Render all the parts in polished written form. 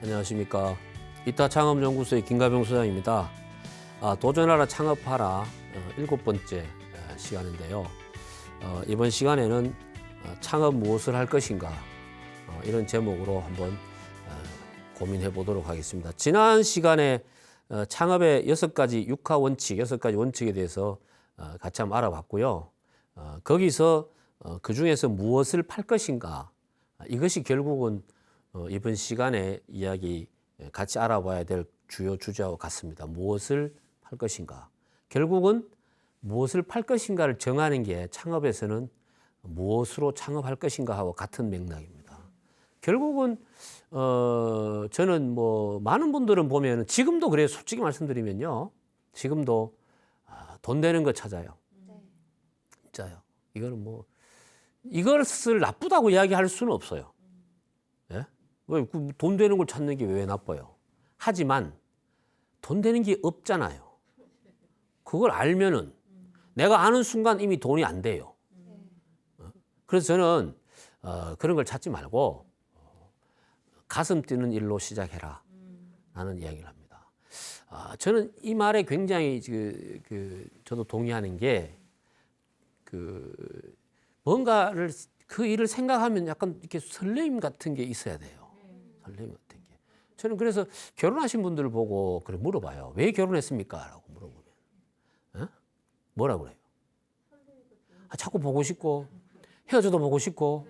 안녕하십니까. 이타창업연구소의 김가병 소장입니다. 도전하라 창업하라 7번째 시간인데요. 이번 시간에는 창업 무엇을 할 것인가 이런 제목으로 한번 고민해 보도록 하겠습니다. 지난 시간에 창업의 6가지 육하 원칙, 6가지 원칙에 대해서 같이 한번 알아봤고요. 거기서 그 중에서 무엇을 팔 것인가 이것이 결국은 이번 시간에 이야기 같이 알아봐야 될 주요 주제와 같습니다. 무엇을 팔 것인가. 결국은 무엇을 팔 것인가를 정하는 게 창업에서는 무엇으로 창업할 것인가 하고 같은 맥락입니다. 결국은 저는 많은 분들은 보면 지금도 그래요. 솔직히 말씀드리면요. 지금도 돈 되는 거 찾아요. 진짜요. 이거는 이것을 나쁘다고 이야기할 수는 없어요. 예? 왜 돈 되는 걸 찾는 게 왜 나빠요? 하지만 돈 되는 게 없잖아요. 그걸 알면은 내가 아는 순간 이미 돈이 안 돼요. 그래서 저는 그런 걸 찾지 말고 가슴 뛰는 일로 시작해라 라는 이야기를 합니다. 저는 이 말에 굉장히 저도 동의하는 게 뭔가를 그 일을 생각하면 약간 이렇게 설레임 같은 게 있어야 돼요. 설레임 같은 게. 저는 그래서 결혼하신 분들을 보고 그래 물어봐요. 왜 결혼했습니까? 라고 물어보면. 뭐라 그래요? 자꾸 보고 싶고, 헤어져도 보고 싶고,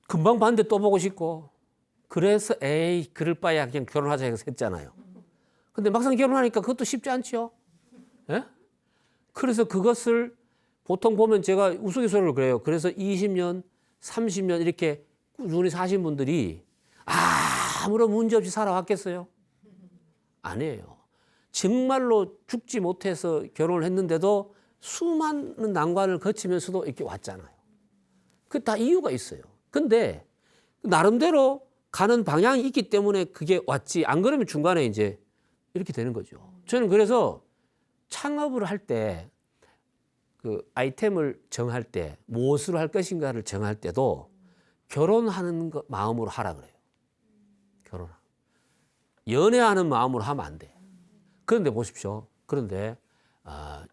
금방 봤는데 또 보고 싶고, 그래서 에이, 그럴 바에야 그냥 결혼하자 해서 했잖아요. 근데 막상 결혼하니까 그것도 쉽지 않죠? 예? 그래서 그것을 보통 보면 제가 우스갯소리로 그래요. 그래서 20년, 30년 이렇게 꾸준히 사신 분들이 아무런 문제 없이 살아왔겠어요? 아니에요. 정말로 죽지 못해서 결혼을 했는데도 수많은 난관을 거치면서도 이렇게 왔잖아요. 그 다 이유가 있어요. 근데 나름대로 가는 방향이 있기 때문에 그게 왔지. 안 그러면 중간에 이제 이렇게 되는 거죠. 저는 그래서 창업을 할 때 그 아이템을 정할 때 무엇으로 할 것인가를 정할 때도 결혼하는 마음으로 하라 그래요. 결혼. 연애하는 마음으로 하면 안 돼. 그런데 보십시오. 그런데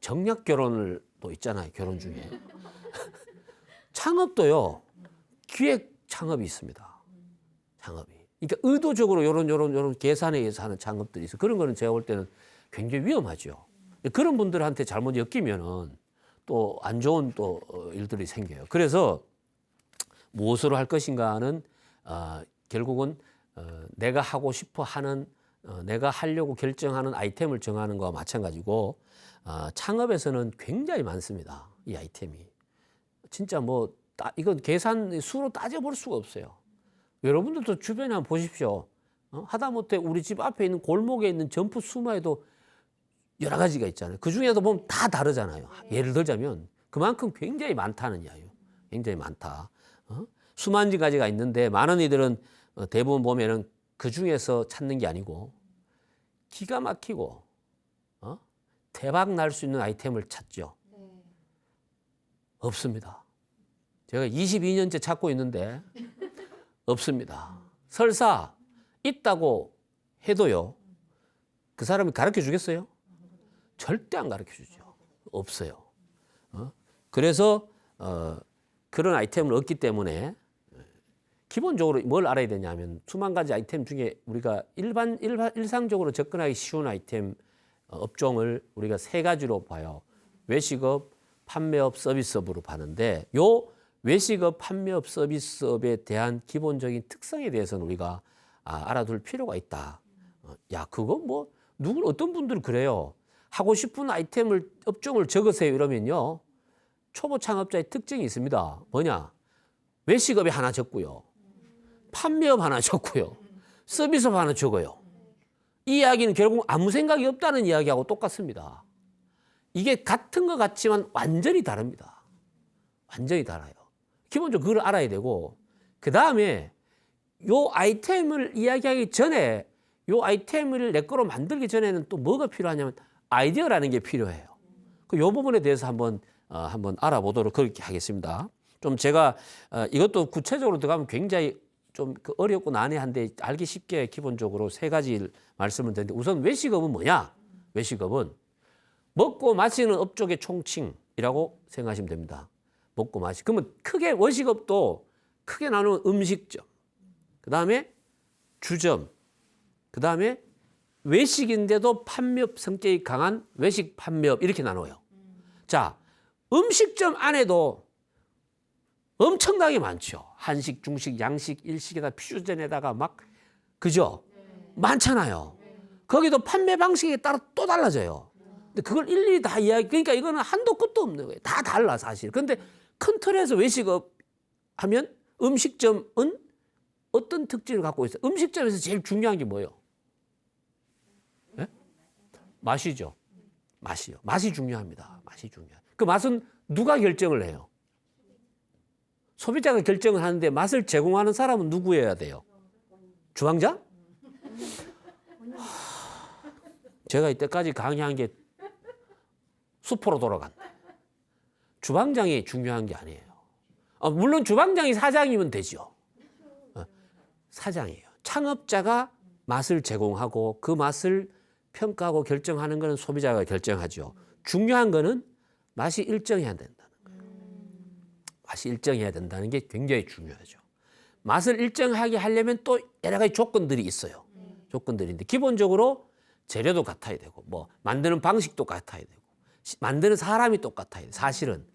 정략 결혼을 또 있잖아요. 결혼 중에. 창업도요. 기획 창업이 있습니다. 창업이. 그러니까 의도적으로 이런 계산에 의해서 하는 창업들이 있어요. 그런 거는 제가 볼 때는 굉장히 위험하죠. 그런 분들한테 잘못 엮이면은 또 안 좋은 또 일들이 생겨요. 그래서 무엇으로 할 것인가는 결국은 내가 하고 싶어 하는 내가 하려고 결정하는 아이템을 정하는 거와 마찬가지고 창업에서는 굉장히 많습니다. 이 아이템이. 진짜 이건 계산 수로 따져볼 수가 없어요. 여러분들도 주변에 한번 보십시오. 하다못해 우리 집 앞에 있는 골목에 있는 점프 수마에도 여러 가지가 있잖아요. 그 중에도 보면 다 다르잖아요. 예를 들자면 그만큼 굉장히 많다는 이야기예요. 굉장히 많다. 수만 가지가 있는데 많은 이들은 대부분 보면은 그 중에서 찾는 게 아니고 기가 막히고 대박 날 수 있는 아이템을 찾죠. 없습니다. 제가 22년째 찾고 있는데 없습니다. 설사 있다고 해도요. 그 사람이 가르쳐 주겠어요? 절대 안 가르쳐 주죠. 없어요. 그래서 그런 아이템을 얻기 때문에 기본적으로 뭘 알아야 되냐면 수만 가지 아이템 중에 우리가 일상적으로 접근하기 쉬운 아이템 업종을 우리가 3가지로 봐요. 외식업, 판매업, 서비스업으로 봐는데 요 외식업, 판매업, 서비스업에 대한 기본적인 특성에 대해서는 우리가 알아둘 필요가 있다. 그거 어떤 분들은 그래요. 하고 싶은 아이템을 업종을 적으세요 이러면요. 초보 창업자의 특징이 있습니다. 뭐냐? 외식업에 하나 적고요. 판매업 하나 적고요. 서비스업 하나 적어요. 이 이야기는 결국 아무 생각이 없다는 이야기하고 똑같습니다. 이게 같은 것 같지만 완전히 다릅니다. 완전히 달라요. 기본적으로 그걸 알아야 되고 그 다음에 요 아이템을 이야기하기 전에 요 아이템을 내 거로 만들기 전에는 또 뭐가 필요하냐면 아이디어라는 게 필요해요. 이 부분에 대해서 한번 알아보도록 그렇게 하겠습니다. 좀 제가 이것도 구체적으로 들어가면 굉장히 좀 어렵고 난해한데 알기 쉽게 기본적으로 세 가지 말씀을 드리는데 우선 외식업은 뭐냐? 외식업은 먹고 마시는 업종의 총칭이라고 생각하시면 됩니다. 먹고 마시. 그러면 크게 외식업도 크게 나누면 음식점, 그다음에 주점, 그다음에 외식인데도 판매업 성격이 강한 외식 판매업 이렇게 나눠요. 자, 음식점 안에도 엄청나게 많죠. 한식, 중식, 양식, 일식에다 퓨전에다가 막 그죠? 많잖아요. 거기도 판매 방식에 따라 또 달라져요. 근데 그걸 일일이 다 이야기, 그러니까 이거는 한도 끝도 없는 거예요. 다 달라 사실. 근데 큰 틀에서 외식업 하면 음식점은 어떤 특징을 갖고 있어요? 음식점에서 제일 중요한 게 뭐예요? 네? 맛이죠. 맛이요. 맛이 중요합니다. 맛이 중요해요. 그 맛은 누가 결정을 해요? 소비자가 결정을 하는데 맛을 제공하는 사람은 누구여야 돼요? 주방장? 제가 이때까지 강의한 게 수포로 돌아갔네. 주방장이 중요한 게 아니에요. 물론 주방장이 사장이면 되죠. 사장이에요. 창업자가 맛을 제공하고 그 맛을 평가하고 결정하는 것은 소비자가 결정하죠. 중요한 거는 맛이 일정해야 된다는 거예요. 맛이 일정해야 된다는 게 굉장히 중요하죠. 맛을 일정하게 하려면 또 여러 가지 조건들이 있어요. 조건들인데 기본적으로 재료도 같아야 되고 뭐 만드는 방식도 같아야 되고 만드는 사람이 똑같아야 돼요. 사실은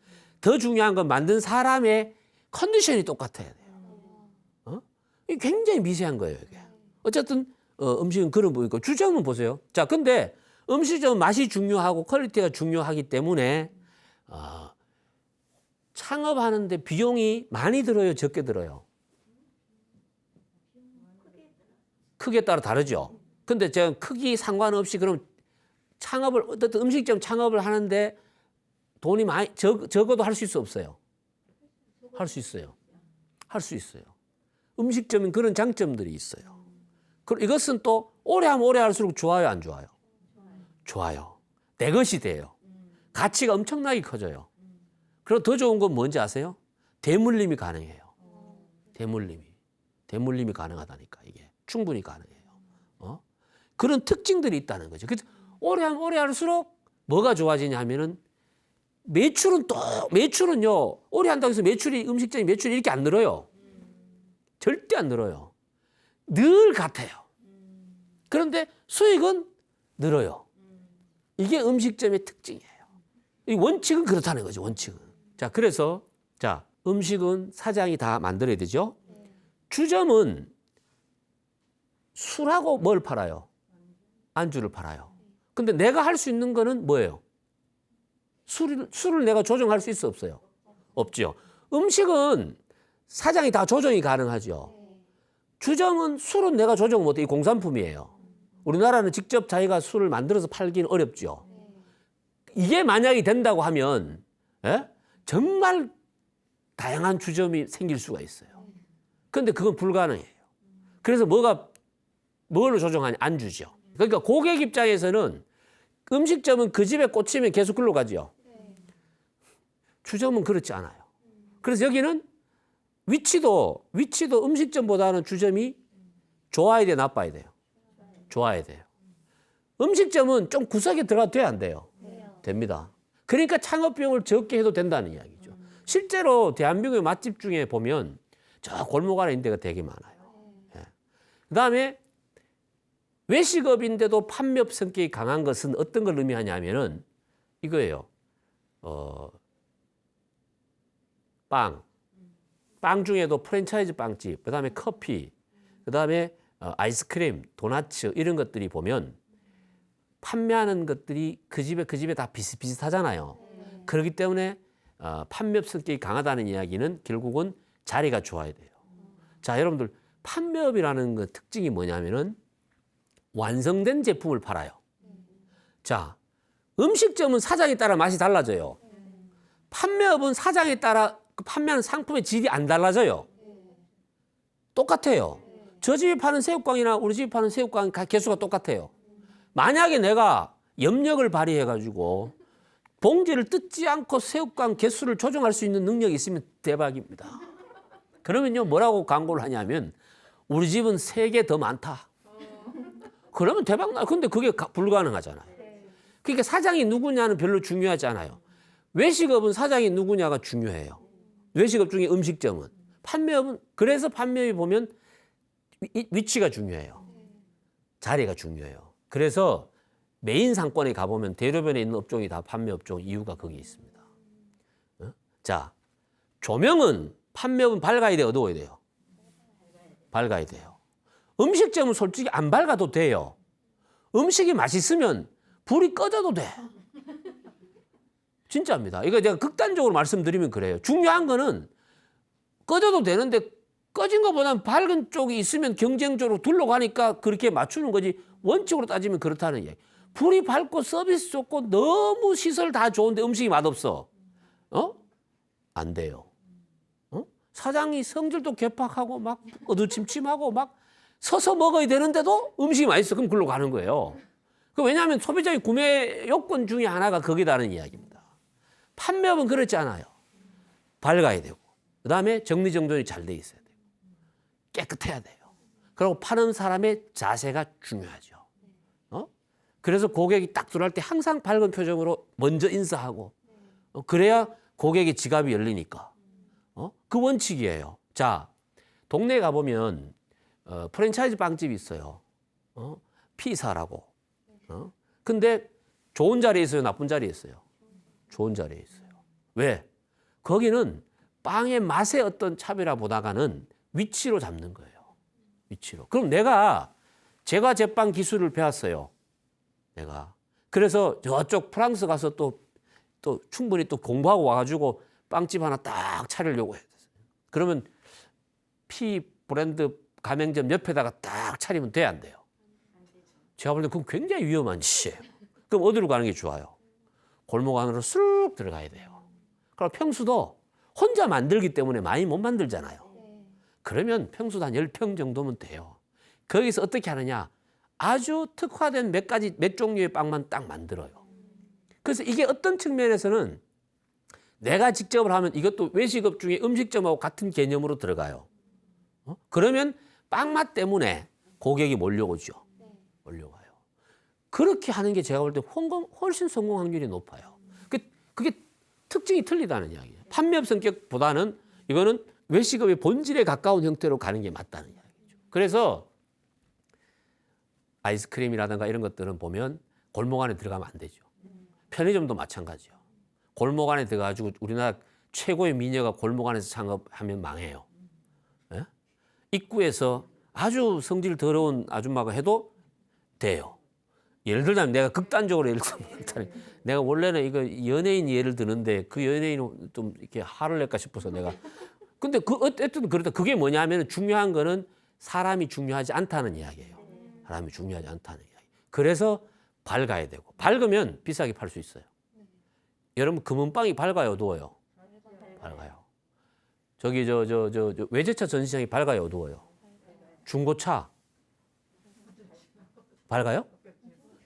더 중요한 건 만든 사람의 컨디션이 똑같아야 돼요. 이게 굉장히 미세한 거예요. 이게. 어쨌든 음식은 그런 부분이고 주점은 보세요. 자, 근데 음식점은 맛이 중요하고 퀄리티가 중요하기 때문에 창업하는데 비용이 많이 들어요, 적게 들어요? 크기에 따라 다르죠. 근데 제가 크기 상관없이 그럼 창업을 어쨌든 음식점 창업을 하는데 돈이 많이 적어도 할 수 있어 없어요? 할 수 있어요. 할 수 있어요. 음식점은 그런 장점들이 있어요. 그리고 이것은 또 오래 하면 오래 할수록 좋아요, 안 좋아요? 좋아요. 내 것이 돼요. 가치가 엄청나게 커져요. 그리고 더 좋은 건 뭔지 아세요? 대물림이 가능해요. 대물림이 가능하다니까 이게 충분히 가능해요. 그런 특징들이 있다는 거죠. 그래서 오래 하면 오래 할수록 뭐가 좋아지냐 하면은 매출은요 오래 한다고 해서 음식점이 매출이 이렇게 안 늘어요. 절대 안 늘어요. 늘 같아요. 그런데 수익은 늘어요. 이게 음식점의 특징이에요. 이 원칙은 그렇다는 거죠. 원칙은. 자, 그래서 자 음식은 사장이 다 만들어야 되죠. 주점은 술하고 뭘 팔아요? 안주를 팔아요. 근데 내가 할 수 있는 거는 뭐예요? 술을 내가 조정할 수 있어 없어요? 없죠. 음식은 사장이 다 조정이 가능하죠. 주점은 술은 내가 조정 못해. 이 공산품이에요. 우리나라는 직접 자기가 술을 만들어서 팔기는 어렵죠. 이게 만약에 된다고 하면 정말 다양한 주점이 생길 수가 있어요. 그런데 그건 불가능해요. 그래서 뭘로 조정하냐? 안주죠. 그러니까 고객 입장에서는 음식점은 그 집에 꽂히면 계속 글로 가죠. 주점은 그렇지 않아요. 그래서 여기는 위치도 음식점보다는 주점이 좋아야 돼요, 나빠야 돼요? 좋아야 돼요. 음식점은 좀 구석에 들어가도 돼야 안 돼요? 됩니다. 그러니까 창업 비용을 적게 해도 된다는 이야기죠. 실제로 대한민국의 맛집 중에 보면 저 골목 안에 있는 데가 되게 많아요. 그다음에 외식업인데도 판매업 성격이 강한 것은 어떤 걸 의미하냐면은 이거예요. 빵 중에도 프랜차이즈 빵집, 그다음에 커피, 그다음에 아이스크림, 도나츠 이런 것들이 보면 판매하는 것들이 그 집에 다 비슷비슷하잖아요. 그렇기 때문에 판매업 성격이 강하다는 이야기는 결국은 자리가 좋아야 돼요. 자, 여러분들 판매업이라는 그 특징이 뭐냐면은 완성된 제품을 팔아요. 자, 음식점은 사장에 따라 맛이 달라져요. 판매업은 사장에 따라 판매하는 상품의 질이 안 달라져요. 똑같아요. 저 집이 파는 새우깡이나 우리 집이 파는 새우깡 개수가 똑같아요. 만약에 내가 염력을 발휘해가지고 봉지를 뜯지 않고 새우깡 개수를 조정할 수 있는 능력이 있으면 대박입니다. 그러면요 뭐라고 광고를 하냐면 우리 집은 3개 더 많다. 그러면 대박 나. 근데 그게 불가능하잖아요. 그러니까 사장이 누구냐는 별로 중요하지 않아요. 외식업은 사장이 누구냐가 중요해요. 외식업 중에 음식점은. 판매업은, 그래서 판매업이 보면 위치가 중요해요. 자리가 중요해요. 그래서 메인 상권에 가보면 대로변에 있는 업종이 다 판매 업종, 이유가 거기 있습니다. 자, 조명은 판매업은 밝아야 돼요, 어두워야 돼요? 밝아야 돼요. 음식점은 솔직히 안 밝아도 돼요. 음식이 맛있으면 불이 꺼져도 돼. 진짜입니다. 이거 제가 극단적으로 말씀드리면 그래요. 중요한 거는 꺼져도 되는데 꺼진 것보다는 밝은 쪽이 있으면 경쟁적으로 둘러가니까 그렇게 맞추는 거지, 원칙으로 따지면 그렇다는 얘기. 불이 밝고 서비스 좋고 너무 시설 다 좋은데 음식이 맛없어. 안 돼요. 사장이 성질도 괴팍하고 막 어두침침하고 막 서서 먹어야 되는데도 음식이 맛있어. 그럼 그걸로 가는 거예요. 왜냐하면 소비자의 구매 요건 중에 하나가 거기다는 이야기입니다. 판매업은 그렇지 않아요. 밝아야 되고, 그다음에 정리정돈이 잘 돼 있어야 되고, 깨끗해야 돼요. 그리고 파는 사람의 자세가 중요하죠. 그래서 고객이 딱 들어갈 때 항상 밝은 표정으로 먼저 인사하고, 그래야 고객의 지갑이 열리니까. 그 원칙이에요. 자, 동네에 가보면 프랜차이즈 빵집이 있어요. 피사라고. 근데 좋은 자리에 있어요, 나쁜 자리에 있어요? 좋은 자리에 있어요. 왜? 거기는 빵의 맛의 어떤 차별화보다가는 위치로 잡는 거예요. 위치로. 그럼 제가 제빵 기술을 배웠어요. 내가. 그래서 저쪽 프랑스 가서 또 충분히 또 공부하고 와가지고 빵집 하나 딱 차리려고 했어요. 그러면 피 브랜드 가맹점 옆에다가 딱 차리면 돼야 안 돼요? 제가 볼 때 그건 굉장히 위험한 짓이에요. 그럼 어디로 가는 게 좋아요? 골목 안으로 쑥 들어가야 돼요. 그럼 평수도 혼자 만들기 때문에 많이 못 만들잖아요. 그러면 평수도 한 10평 정도면 돼요. 거기서 어떻게 하느냐? 아주 특화된 몇 종류의 빵만 딱 만들어요. 그래서 이게 어떤 측면에서는 내가 직접을 하면 이것도 외식업 중에 음식점하고 같은 개념으로 들어가요. 그러면 빵 맛 때문에 고객이 몰려오죠. 몰려와요. 그렇게 하는 게 제가 볼 때 훨씬 성공 확률이 높아요. 그게 특징이 틀리다는 이야기예요. 판매업 성격보다는 이거는 외식업의 본질에 가까운 형태로 가는 게 맞다는 이야기죠. 그래서 아이스크림이라든가 이런 것들은 보면 골목 안에 들어가면 안 되죠. 편의점도 마찬가지요. 골목 안에 들어가지고 우리나라 최고의 미녀가 골목 안에서 창업하면 망해요. 예? 입구에서 아주 성질 더러운 아줌마가 해도 돼요. 예를 들자면 내가 극단적으로 예를 들면 내가 원래는 이거 연예인 예를 드는데 그 연예인은 좀 이렇게 화를 낼까 싶어서 내가. 근데 어쨌든 그렇다. 그게 뭐냐면 중요한 거는 사람이 중요하지 않다는 이야기예요. 사람이 중요하지 않다는 이야기. 그래서 밝아야 되고, 밝으면 비싸게 팔 수 있어요. 여러분 금은빵이 밝아요, 어두워요? 밝아요. 저기 외제차 전시장이 밝아요, 어두워요? 중고차 밝아요?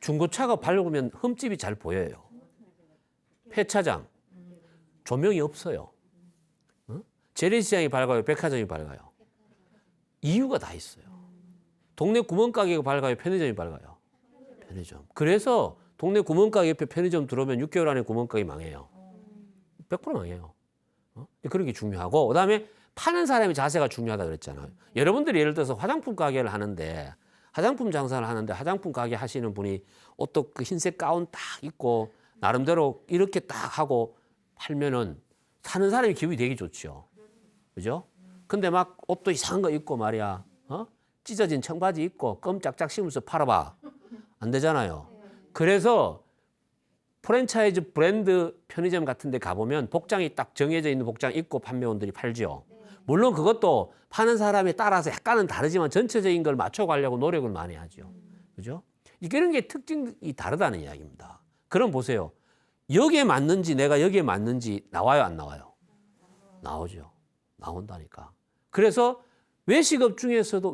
중고차가 밝으면 흠집이 잘 보여요. 폐차장 조명이 없어요. 재래시장이 밝아요, 백화점이 밝아요? 이유가 다 있어요. 동네 구멍가게가 밝아요, 편의점이 밝아요? 편의점. 그래서 동네 구멍가게 옆에 편의점 들어오면 6개월 안에 구멍가게 망해요. 100% 망해요. 그런 게 중요하고, 그다음에 파는 사람의 자세가 중요하다 그랬잖아요. 여러분들이 예를 들어서 화장품 가게를 하는데, 화장품 장사를 하는데 화장품 가게 하시는 분이 옷도 그 흰색 가운 딱 입고 나름대로 이렇게 딱 하고 팔면은 사는 사람이 기분이 되게 좋죠. 그죠? 근데 막 옷도 이상한 거 입고 말이야. 찢어진 청바지 입고 껌 짝짝 씹으면서 팔아봐. 안 되잖아요. 그래서 프랜차이즈 브랜드 편의점 같은 데 가보면 복장이 딱 정해져 있는 복장 입고 판매원들이 팔죠. 물론 그것도 파는 사람에 따라서 약간은 다르지만 전체적인 걸 맞춰가려고 노력을 많이 하죠. 그죠? 이런 게 특징이 다르다는 이야기입니다. 그럼 보세요. 여기에 맞는지 내가 여기에 맞는지 나와요, 안 나와요? 나오죠. 나온다니까. 그래서 외식업 중에서도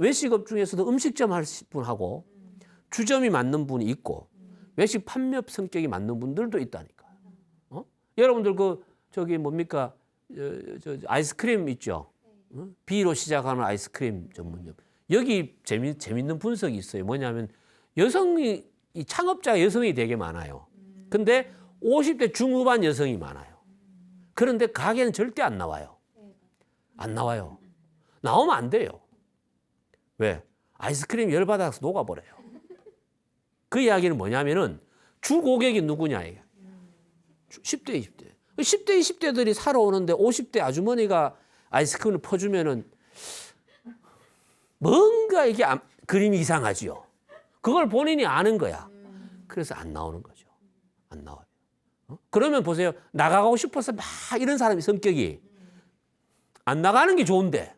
음식점 할 분하고 주점이 맞는 분이 있고 외식 판매업 성격이 맞는 분들도 있다니까요. 여러분들 저기 뭡니까? 아이스크림 있죠? B로 시작하는 아이스크림 전문점. 여기 재밌는 분석이 있어요. 뭐냐면 여성이, 이 창업자 여성이 되게 많아요. 근데 50대 중후반 여성이 많아요. 그런데 가게는 절대 안 나와요. 안 나와요. 나오면 안 돼요. 왜? 아이스크림 열받아서 녹아버려요. 그 이야기는 뭐냐면은 주 고객이 누구냐 이게. 10대, 20대. 10대, 20대들이 사러 오는데 50대 아주머니가 아이스크림을 퍼주면은 뭔가 이게 그림이 이상하지요. 그걸 본인이 아는 거야. 그래서 안 나오는 거죠. 안 나와요. 그러면 보세요. 나가고 싶어서 막 이런 사람이 성격이 안 나가는 게 좋은데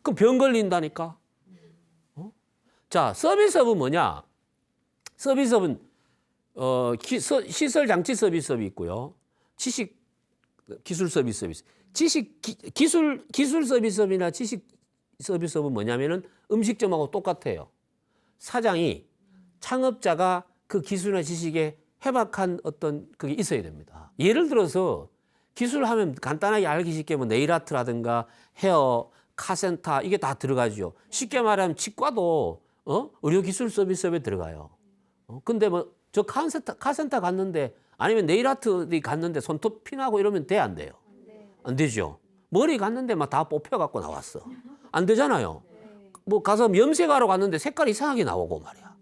그럼 병 걸린다니까. 자, 서비스업은 뭐냐? 서비스업은 시설 장치 서비스업이 있고요. 지식 기술 서비스업이 있어요. 기술 서비스업이나 지식 서비스업은 뭐냐면은 음식점하고 똑같아요. 사장이 창업자가 그 기술이나 지식에 해박한 어떤 그게 있어야 됩니다. 예를 들어서 기술하면 간단하게 알기 쉽게 뭐 네일 아트라든가 헤어, 카센터 이게 다 들어가죠. 쉽게 말하면 치과도 의료 기술 서비스업에 들어가요. 근데 뭐 저 카센터 갔는데 아니면 네일 아트 갔는데 손톱 피나고 이러면 돼, 안 돼요? 안 되죠. 머리 갔는데 막 다 뽑혀 갖고 나왔어. 안 되잖아요. 뭐 가서 염색하러 갔는데 색깔이 이상하게 나오고 말이야.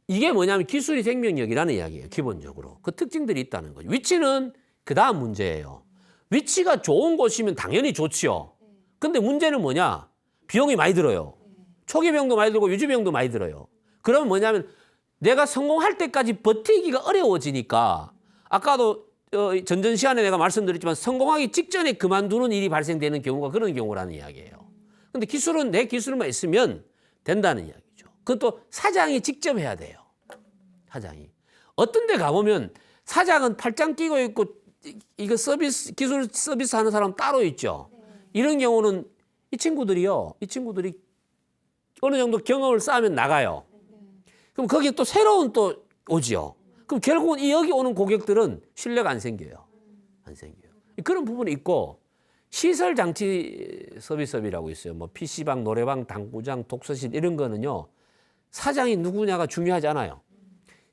이게 뭐냐면 기술이 생명력이라는 이야기예요. 기본적으로. 그 특징들이 있다는 거죠. 위치는 그다음 문제예요. 위치가 좋은 곳이면 당연히 좋지요. 근데 문제는 뭐냐? 비용이 많이 들어요. 초기 비용도 많이 들고 유지 비용도 많이 들어요. 그러면 뭐냐면 내가 성공할 때까지 버티기가 어려워지니까 아까도 전전 시간에 내가 말씀드렸지만 성공하기 직전에 그만두는 일이 발생되는 경우가 그런 경우라는 이야기예요. 근데 기술은 내 기술만 있으면 된다는 이야기죠. 그것도 사장이 직접 해야 돼요. 사장이. 어떤 데 가보면 사장은 팔짱 끼고 있고 이거 기술 서비스 하는 사람 따로 있죠. 이런 경우는 이 친구들이 어느 정도 경험을 쌓으면 나가요. 그럼 거기에 또 새로운 또 오지요. 그럼 결국은 여기 오는 고객들은 신뢰가 안 생겨요. 안 생겨요. 그런 부분이 있고 시설 장치 서비스업이라고 있어요. 뭐 PC방, 노래방, 당구장, 독서실 이런 거는요. 사장이 누구냐가 중요하지 않아요.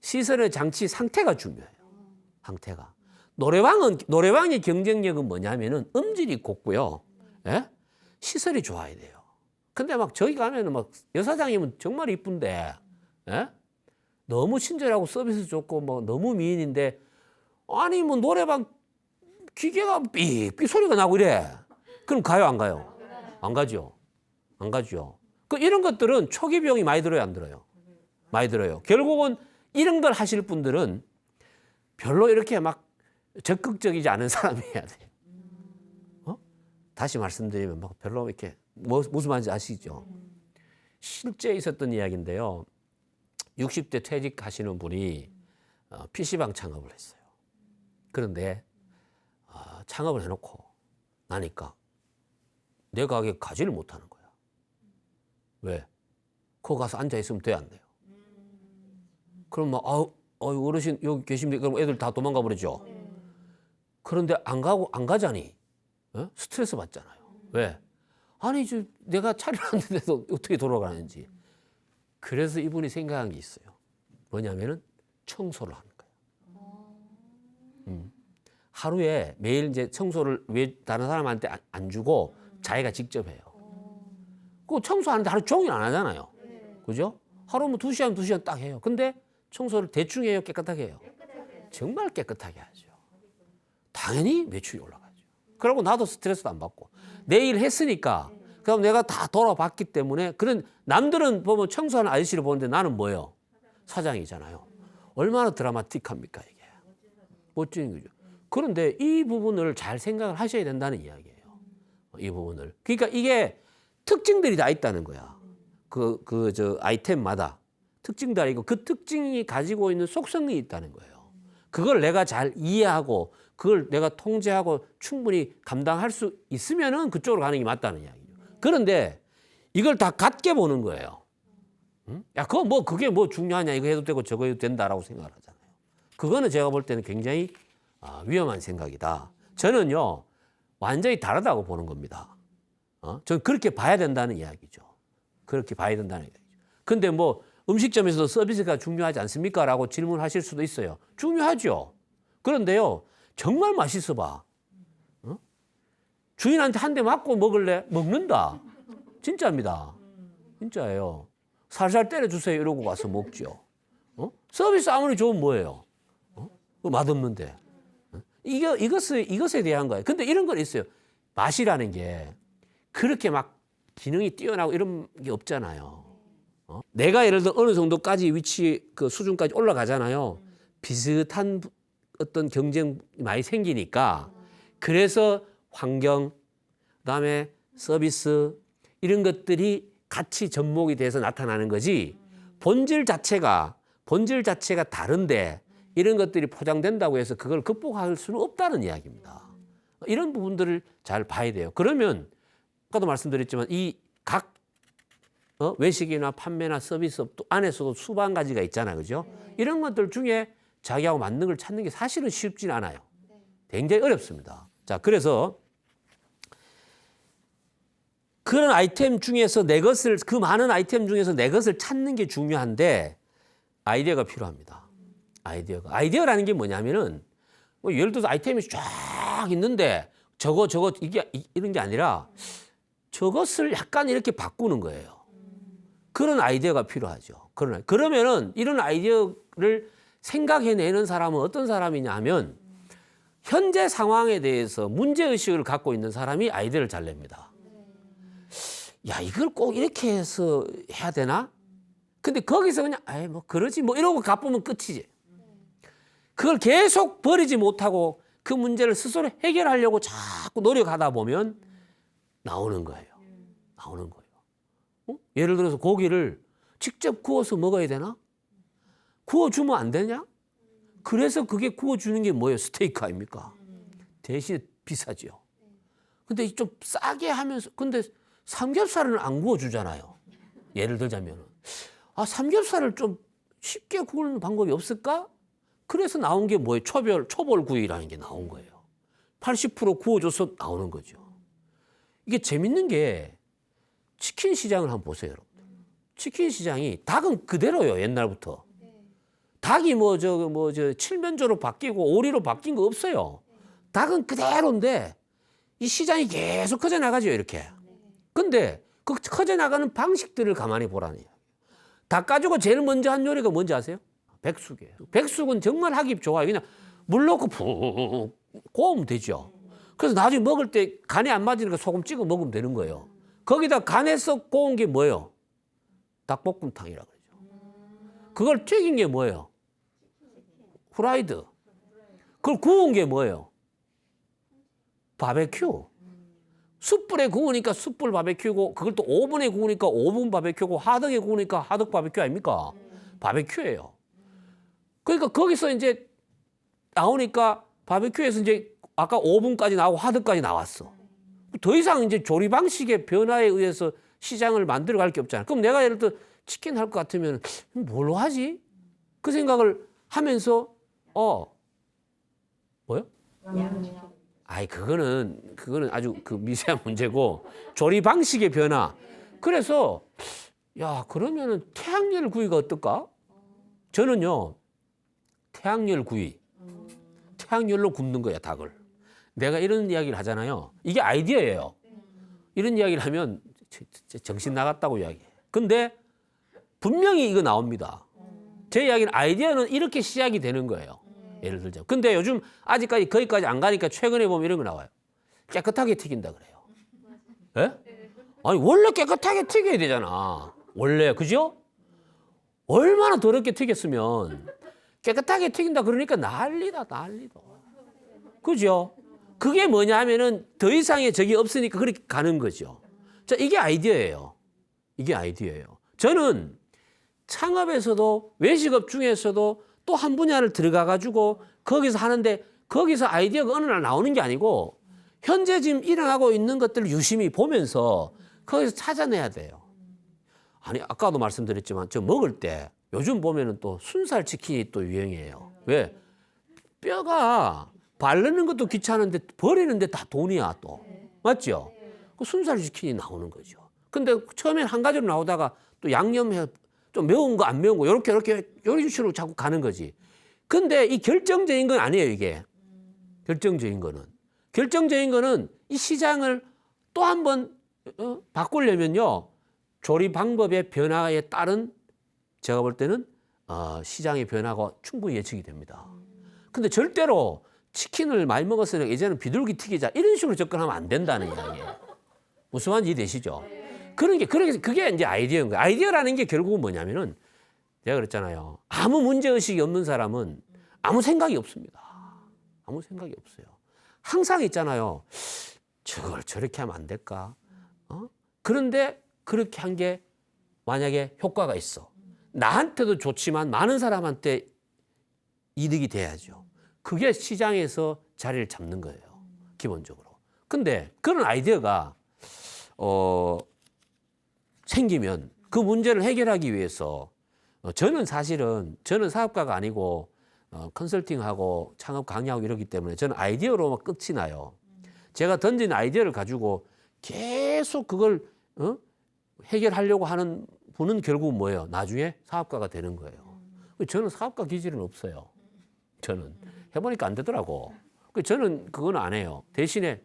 시설의 장치 상태가 중요해요. 상태가. 노래방의 경쟁력은 뭐냐면은 음질이 곱고요. 예? 시설이 좋아야 돼요. 근데 막 저기 가면은 막 여사장이면 정말 이쁜데, 예? 너무 친절하고 서비스 좋고 뭐 너무 미인인데 아니 뭐 노래방 기계가 삐삐 소리가 나고 이래. 그럼 가요, 안 가요? 안 가죠. 안 가죠. 그 이런 것들은 초기 비용이 많이 들어요, 안 들어요? 많이 들어요. 결국은 이런 걸 하실 분들은 별로 이렇게 막 적극적이지 않은 사람이 해야 돼요. 다시 말씀드리면 막 별로 이렇게 무슨 말인지 아시죠? 실제 있었던 이야기인데요. 60대 퇴직하시는 분이 PC방 창업을 했어요. 그런데 창업을 해놓고 나니까 내 가게 가지를 못하는 거야. 왜? 거기 가서 앉아있으면 돼, 안 돼요? 그럼 막 어르신 여기 계시면 그럼 애들 다 도망가 버리죠. 그런데 안 가자니 스트레스 받잖아요. 왜? 아니 내가 차려놨는데도 어떻게 돌아가는지. 그래서 이분이 생각한 게 있어요. 뭐냐면은 청소를 하는 거예요. 하루에 매일 이제 청소를 왜 다른 사람한테 안 주고 자기가 직접 해요. 그 청소하는데 하루 종일 안 하잖아요. 그죠? 하루 뭐 2시간, 2시간 딱 해요. 근데 청소를 대충 해요? 깨끗하게 해요? 정말 깨끗하게 하죠. 당연히 매출이 올라가죠. 그러고 나도 스트레스도 안 받고. 내일 했으니까 그럼 내가 다 돌아봤기 때문에 그런 남들은 보면 청소하는 아저씨를 보는데 나는 뭐예요? 사장이잖아요. 얼마나 드라마틱합니까 이게. 멋진 거죠. 그런데 이 부분을 잘 생각을 하셔야 된다는 이야기예요. 이 부분을. 그러니까 이게 특징들이 다 있다는 거야. 저 아이템마다 특징들이 있고 그 특징이 가지고 있는 속성이 있다는 거예요. 그걸 내가 잘 이해하고 그걸 내가 통제하고 충분히 감당할 수 있으면은 그쪽으로 가는 게 맞다는 이야기죠. 그런데 이걸 다 같게 보는 거예요. 야, 그게 뭐 중요하냐. 이거 해도 되고 저거 해도 된다라고 생각을 하잖아요. 그거는 제가 볼 때는 굉장히 위험한 생각이다. 저는요, 완전히 다르다고 보는 겁니다. 저는 그렇게 봐야 된다는 이야기죠. 그렇게 봐야 된다는 얘기죠. 근데 뭐 음식점에서도 서비스가 중요하지 않습니까? 라고 질문하실 수도 있어요. 중요하죠. 그런데요, 정말 맛있어 봐. 어? 주인한테 한 대 맞고 먹을래? 먹는다. 진짜입니다. 진짜예요. 살살 때려주세요. 이러고 가서 먹죠. 어? 서비스 아무리 좋으면 뭐예요? 어? 맛없는데. 어? 이것에 대한 거예요. 근데 이런 건 있어요. 맛이라는 게 그렇게 막 기능이 뛰어나고 이런 게 없잖아요. 어? 내가 예를 들어 어느 정도까지 위치 그 수준까지 올라가잖아요. 비슷한 어떤 경쟁이 많이 생기니까 그래서 환경, 그다음에 서비스 이런 것들이 같이 접목이 돼서 나타나는 거지 본질 자체가 다른데 이런 것들이 포장된다고 해서 그걸 극복할 수는 없다는 이야기입니다. 이런 부분들을 잘 봐야 돼요. 그러면 아까도 말씀드렸지만 이 각 외식이나 판매나 서비스업 안에서도 수만 가지가 있잖아요. 그죠? 이런 것들 중에 자기하고 맞는 걸 찾는 게 사실은 쉽진 않아요. 굉장히 어렵습니다. 자, 그래서 그런 아이템 중에서 그 많은 아이템 중에서 내 것을 찾는 게 중요한데 아이디어가 필요합니다. 아이디어라는 게 뭐냐면은 뭐 예를 들어서 아이템이 쫙 있는데 이게 이런 게 아니라 저것을 약간 이렇게 바꾸는 거예요. 그런 아이디어가 필요하죠. 그러면은 이런 아이디어를 생각해내는 사람은 어떤 사람이냐면 현재 상황에 대해서 문제의식을 갖고 있는 사람이 아이디어를 잘 냅니다. 야, 이걸 꼭 이렇게 해서 해야 되나? 근데 거기서 그냥 뭐 그러지 뭐 이러고 가보면 끝이지. 그걸 계속 버리지 못하고 그 문제를 스스로 해결하려고 자꾸 노력하다 보면 나오는 거예요. 예를 들어서 고기를 직접 구워서 먹어야 되나? 구워주면 안 되냐? 그래서 그게 구워주는 게 뭐예요? 스테이크 아닙니까? 대신에 비싸죠. 근데 좀 싸게 하면서 근데 삼겹살은 안 구워주잖아요. 예를 들자면 삼겹살을 좀 쉽게 구우는 방법이 없을까? 그래서 나온 게 뭐예요? 초벌구이라는 게 나온 거예요. 80% 구워줘서 나오는 거죠. 이게 재밌는 게 치킨 시장을 한번 보세요, 여러분. 치킨 시장이 닭은 그대로요, 옛날부터. 닭이 칠면조로 바뀌고 오리로 바뀐 거 없어요. 닭은 그대로인데 이 시장이 계속 커져 나가죠, 이렇게. 근데 그 커져 나가는 방식들을 가만히 보라는 이야기예요. 닭 가지고 제일 먼저 한 요리가 뭔지 아세요? 백숙이에요. 백숙은 정말 하기 좋아요. 그냥 물 넣고 푹 구우면 되죠. 그래서 나중에 먹을 때 간이 안 맞으니까 소금 찍어 먹으면 되는 거예요. 거기다 간에서 구운 게 뭐예요? 닭볶음탕이라고 그러죠. 그걸 튀긴 게 뭐예요? 후라이드. 그걸 구운 게 뭐예요? 바베큐. 숯불에 구우니까 숯불 바베큐고 그걸 또 오븐에 구우니까 오븐 바베큐고 하덕에 구우니까 하덕 바베큐 아닙니까? 바베큐예요. 그러니까 거기서 이제 나오니까 바베큐에서 이제 아까 오븐까지 나오고 하덕까지 나왔어. 더 이상 이제 조리 방식의 변화에 의해서 시장을 만들어 갈 게 없잖아. 그럼 내가 예를 들어 치킨 할 것 같으면 뭘로 하지? 그 생각을 하면서 뭐요? 그거는 아주 그 미세한 문제고 조리 방식의 변화. 그래서 야, 그러면은 태양열 구이가 어떨까? 저는요. 태양열로 굽는 거야, 닭을. 내가 이런 이야기를 하잖아요. 이게 아이디어예요. 이런 이야기를 하면 정신 나갔다고 이야기해. 근데 분명히 이거 나옵니다. 제 이야기는 아이디어는 이렇게 시작이 되는 거예요. 예를 들자면. 근데 요즘 아직까지 거기까지 안 가니까 최근에 보면 이런 거 나와요. 깨끗하게 튀긴다 그래요. 예? 아니, 원래 깨끗하게 튀겨야 되잖아. 원래, 그죠? 얼마나 더럽게 튀겼으면 깨끗하게 튀긴다 그러니까 난리다. 그죠? 그게 뭐냐 하면은 더 이상의 적이 없으니까 그렇게 가는 거죠. 자, 이게 아이디어예요. 저는 창업에서도 외식업 중에서도 또 한 분야를 들어가 가지고 거기서 하는데 거기서 아이디어가 어느 날 나오는 게 아니고 현재 지금 일어나고 있는 것들을 유심히 보면서 거기서 찾아내야 돼요. 아니, 아까도 말씀드렸지만 저 먹을 때 요즘 보면은 또 순살 치킨이 또 유행이에요. 왜? 뼈가 바르는 것도 귀찮은데 버리는데 다 돈이야 또. 맞죠? 그 순살 치킨이 나오는 거죠. 근데 처음엔 한 가지로 나오다가 또 양념해 좀 매운 거 안 매운 거 이렇게 식으로 자꾸 가는 거지. 근데 이 결정적인 건 아니에요, 이게. 결정적인 거는 이 시장을 또 한 번 바꾸려면요. 조리 방법의 변화에 따른 제가 볼 때는 시장의 변화가 충분히 예측이 됩니다. 근데 절대로 치킨을 많이 먹었으니까 이제는 비둘기 튀기자 이런 식으로 접근하면 안 된다는 이야기예요. 무슨 말인지 이해되시죠? 그게 이제 아이디어인 거예요. 아이디어라는 게 결국은 뭐냐면은 제가 그랬잖아요. 아무 문제의식이 없는 사람은 아무 생각이 없습니다. 아무 생각이 없어요. 항상 있잖아요. 저걸 저렇게 하면 안 될까? 그런데 그렇게 한 게 만약에 효과가 있어. 나한테도 좋지만 많은 사람한테 이득이 돼야죠. 그게 시장에서 자리를 잡는 거예요. 기본적으로. 근데 그런 아이디어가 생기면 그 문제를 해결하기 위해서 저는 사업가가 아니고 컨설팅하고 창업 강의하고 이러기 때문에 저는 아이디어로만 끝이 나요. 제가 던진 아이디어를 가지고 계속 그걸 해결하려고 하는 분은 결국 뭐예요? 나중에 사업가가 되는 거예요. 저는 사업가 기질은 없어요. 저는 해보니까 안 되더라고. 저는 그건 안 해요. 대신에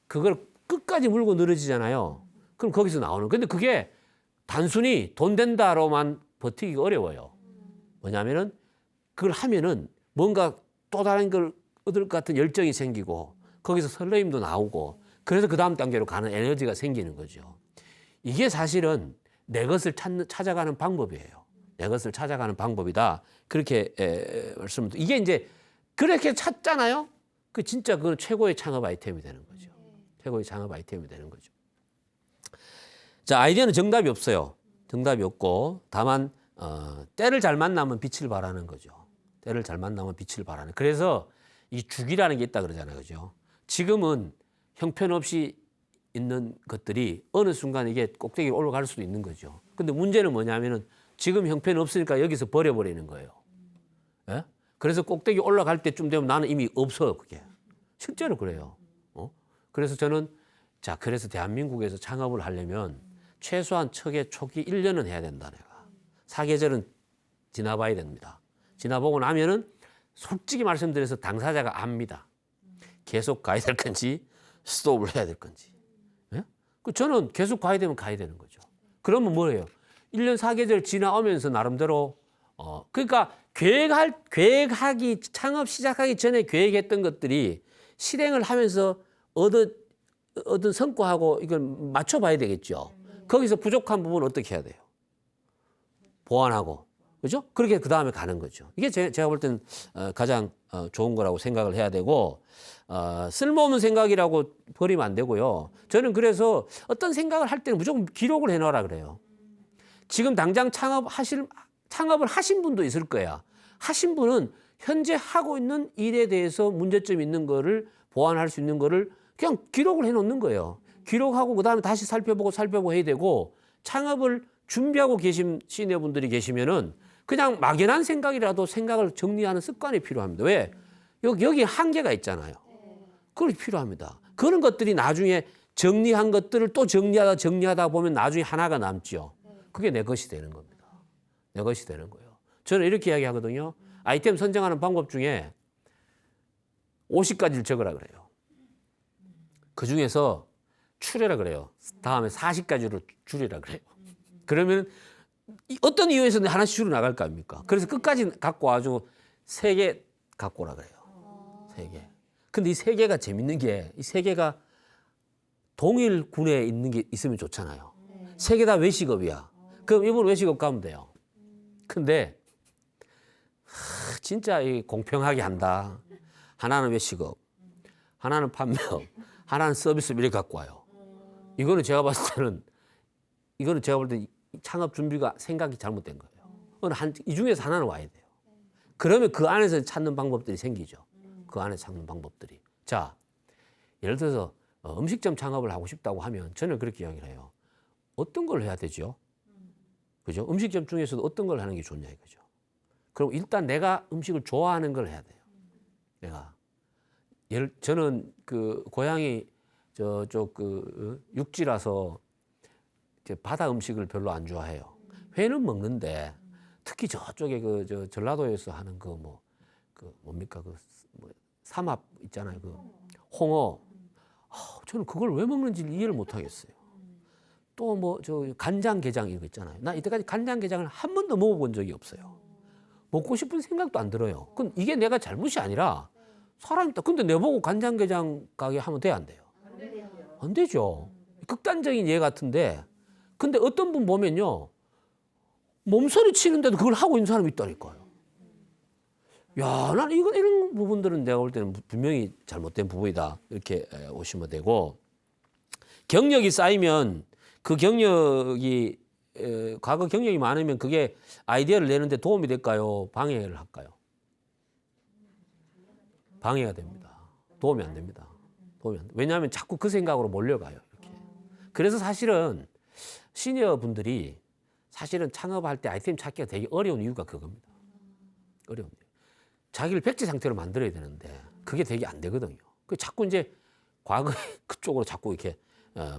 그걸 끝까지 물고 늘어지잖아요. 그럼 거기서 나오는. 근데 그게 단순히 돈 된다로만 버티기가 어려워요. 뭐냐면은 그걸 하면은 뭔가 또 다른 걸 얻을 것 같은 열정이 생기고 거기서 설레임도 나오고 그래서 그 다음 단계로 가는 에너지가 생기는 거죠. 이게 사실은 내 것을 찾아가는 방법이에요. 내 것을 찾아가는 방법이다. 그렇게 말씀드립니다. 이게 이제 그렇게 찾잖아요. 그 진짜 그 최고의 창업 아이템이 되는 거죠. 최고의 창업 아이템이 되는 거죠. 자, 아이디어는 정답이 없어요. 정답이 없고 다만 때를 잘 만나면 빛을 발하는 거죠. 때를 잘 만나면 빛을 발하는. 그래서 이 주기라는 게 있다 그러잖아요. 그죠? 지금은 형편없이 있는 것들이 어느 순간 이게 꼭대기에 올라갈 수도 있는 거죠. 근데 문제는 뭐냐면은 지금 형편이 없으니까 여기서 버려버리는 거예요. 예? 그래서 꼭대기 올라갈 때쯤 되면 나는 이미 없어요, 그게. 실제로 그래요. 그래서 저는 그래서 대한민국에서 창업을 하려면 최소한 초기 1년은 해야 된다, 내가. 사계절은 지나봐야 됩니다. 지나보고 나면은 솔직히 말씀드려서 당사자가 압니다. 계속 가야 될 건지 스톱을 해야 될 건지. 예? 저는 계속 가야 되면 가야 되는 거죠. 그러면 뭐예요? 1년 4계절 지나오면서 나름대로 그러니까 계획하기 창업 시작하기 전에 계획했던 것들이 실행을 하면서 얻은 성과하고 이걸 맞춰봐야 되겠죠. 거기서 부족한 부분은 어떻게 해야 돼요? 보완하고, 그죠? 그렇게 그 다음에 가는 거죠. 이게 제가 볼 때는 가장 좋은 거라고 생각을 해야 되고 쓸모없는 생각이라고 버리면 안 되고요. 저는 그래서 어떤 생각을 할 때는 무조건 기록을 해놓으라 그래요. 지금 당장 창업을 하신 분도 있을 거야. 하신 분은 현재 하고 있는 일에 대해서 문제점이 있는 거를 보완할 수 있는 거를 그냥 기록을 해놓는 거예요. 기록하고 그다음에 다시 살펴보고 해야 되고 창업을 준비하고 계신 시니어분들이 계시면은 그냥 막연한 생각이라도 생각을 정리하는 습관이 필요합니다. 왜? 여기 한계가 있잖아요. 그게 필요합니다. 그런 것들이 나중에 정리한 것들을 또 정리하다 보면 나중에 하나가 남죠. 그게 내 것이 되는 겁니다. 내 것이 되는 거예요. 저는 이렇게 이야기하거든요. 아이템 선정하는 방법 중에 50가지를 적으라 그래요. 그 중에서 추려라 그래요. 다음에 40가지로 줄이라 그래요. 그러면 어떤 이유에서는 하나씩 줄여 나갈 거 아닙니까? 그래서 끝까지 갖고 와가지고 3개 갖고 오라 그래요. 3개. 근데 이 3개가 재밌는 게 이 3개가 동일 군에 있는 게 있으면 좋잖아요. 3개 다 외식업이야. 그럼 이분 외식업 가면 돼요. 근데 진짜 공평하게 한다. 하나는 외식업, 하나는 판매업, 하나는 서비스업 이렇게 갖고 와요. 이거는 제가 봤을 때는 이거는 제가 볼 때 창업 준비가 생각이 잘못된 거예요. 이 중에서 하나는 와야 돼요. 그러면 그 안에서 찾는 방법들이 생기죠. 그 안에 찾는 방법들이. 자, 예를 들어서 음식점 창업을 하고 싶다고 하면 저는 그렇게 이야기를 해요. 어떤 걸 해야 되죠? 그죠? 음식점 중에서도 어떤 걸 하는 게 좋냐 이거죠. 그럼 일단 내가 음식을 좋아하는 걸 해야 돼요. 저는 그 고향이 저쪽 그 육지라서 바다 음식을 별로 안 좋아해요. 회는 먹는데 특히 저쪽에 저 전라도에서 하는 뭡니까 뭐 삼합 있잖아요. 홍어. 저는 그걸 왜 먹는지 이해를 못 하겠어요. 또 저 간장게장 이거 있잖아요. 나 이때까지 간장게장을 한 번도 먹어본 적이 없어요. 먹고 싶은 생각도 안 들어요. 그럼 이게 내가 잘못이 아니라 사람이 있다. 근데 내보고 간장게장 가게 하면 돼야 안 돼요? 안 되죠. 극단적인 예 같은데, 근데 어떤 분 보면요, 몸서리 치는데도 그걸 하고 있는 사람이 있다니까요. 야, 난 이런 부분들은 내가 볼 때는 분명히 잘못된 부분이다. 이렇게 오시면 되고, 경력이 쌓이면 그 경력이, 과거 경력이 많으면 그게 아이디어를 내는데 도움이 될까요? 방해를 할까요? 방해가 됩니다. 도움이 안 됩니다. 왜냐하면 자꾸 그 생각으로 몰려가요. 이렇게. 그래서 사실은 시니어 분들이 사실은 창업할 때 아이템 찾기가 되게 어려운 이유가 그겁니다. 어려운 이유. 자기를 백지 상태로 만들어야 되는데 그게 되게 안 되거든요. 그 자꾸 이제 과거에 그쪽으로 자꾸 이렇게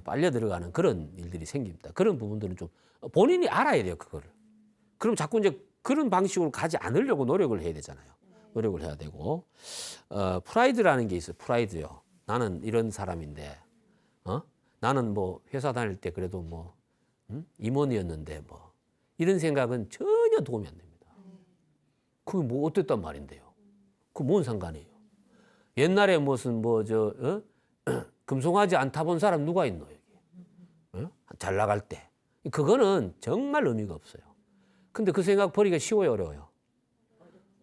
빨려 들어가는 그런 일들이 생깁니다. 그런 부분들은 좀 본인이 알아야 돼요, 그거를. 그럼 자꾸 이제 그런 방식으로 가지 않으려고 노력을 해야 되잖아요. 노력을 해야 되고, 프라이드라는 게 있어요. 프라이드요. 나는 이런 사람인데, 나는 뭐 회사 다닐 때 그래도 임원이었는데 이런 생각은 전혀 도움이 안 됩니다. 그게 뭐 어땠단 말인데요. 그 뭔 상관이에요. 옛날에 무슨 금송아지 안 타본 사람 누가 있노 여기. 잘 나갈 때. 그거는 정말 의미가 없어요. 근데 그 생각 버리기가 쉬워요, 어려워요?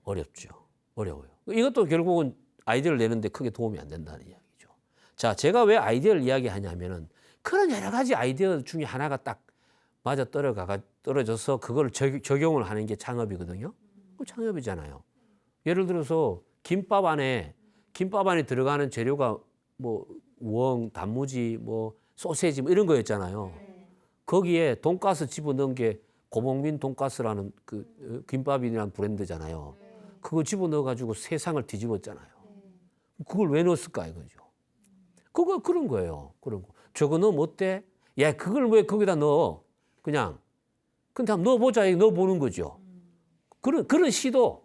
어렵죠. 어려워요. 이것도 결국은 아이디어를 내는데 크게 도움이 안 된다는 이야기죠. 자, 제가 왜 아이디어를 이야기하냐면은 그런 여러 가지 아이디어 중에 하나가 딱 맞아 떨어져서 그걸 적용을 하는 게 창업이거든요. 창업이잖아요. 예를 들어서 김밥 안에 들어가는 재료가 우엉, 단무지, 소세지 이런 거였잖아요. 거기에 돈가스 집어넣은 게 고목민 돈가스라는 그 김밥이라는 브랜드잖아요. 그거 집어넣어가지고 세상을 뒤집었잖아요. 그걸 왜 넣었을까 이거죠. 그런 거예요. 그런 거. 저거 넣으면 어때? 야, 그걸 왜 거기다 넣어? 그냥. 근데 한번 넣어보자. 넣어보는 거죠. 그런 시도.